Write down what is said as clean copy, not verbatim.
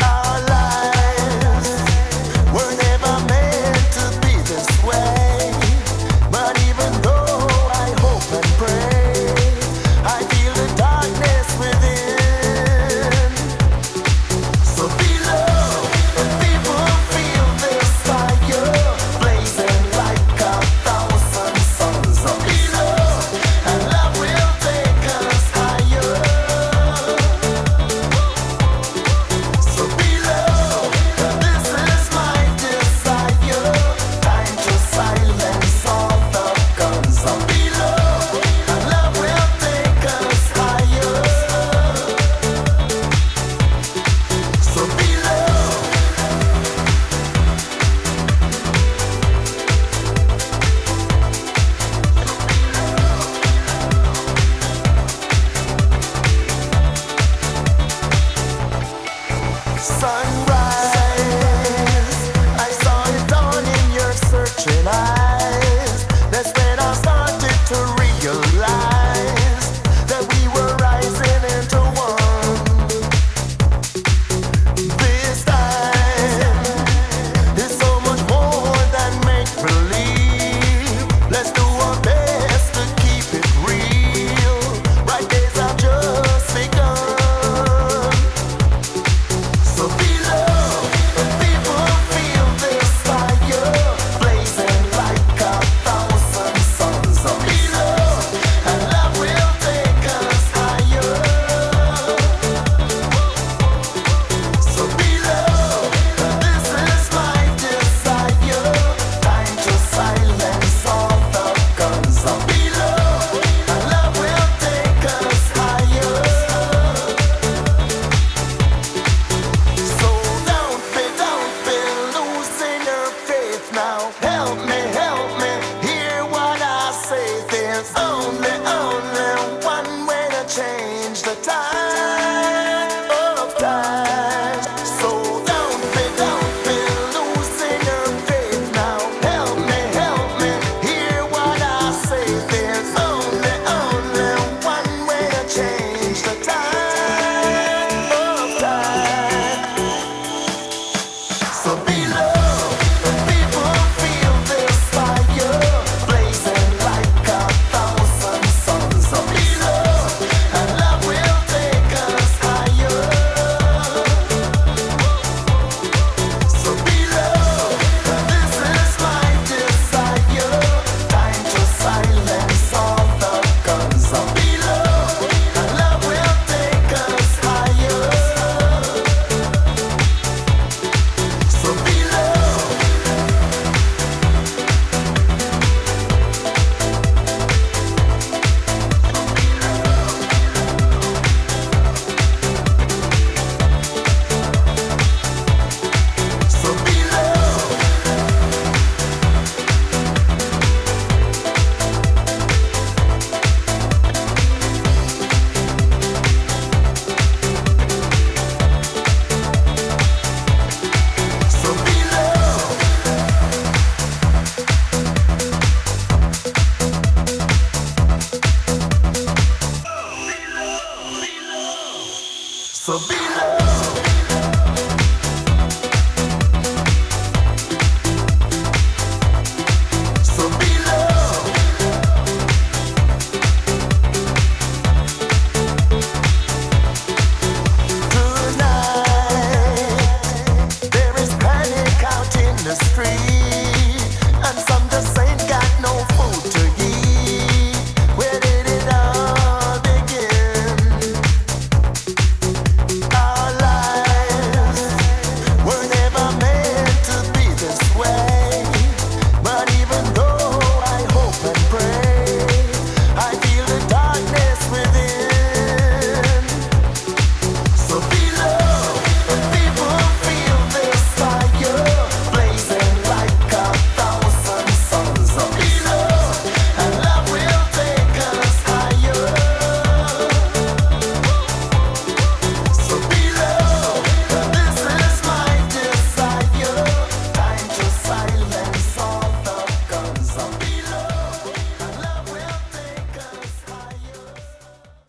Our lives sunrise. I saw it dawn in your searching eyes. That's when I started to realize that we were rising into one. This time is so much more than make believe. Let's do our best to keep it real. Right days have just begun. So be love, people feel this fire blazing like a thousand suns. So be love, and love will take us higher. So be love, this is my desire. Time to silence all the guns. So be love, and love will take us higher. So don't be losing your faith now. Help me, hear what I say. There's only one way to change the tide of time. So don't be losing your faith now. Help me, hear what I say. There's only one way to change the tide of time. So be love, people feel this fire blazing like a thousand suns. So be love, and love will take us higher. So be love, this is my desire. Time to silence all the guns. So be love, and love will take us higher. So be love. So be love. So be love. So be love.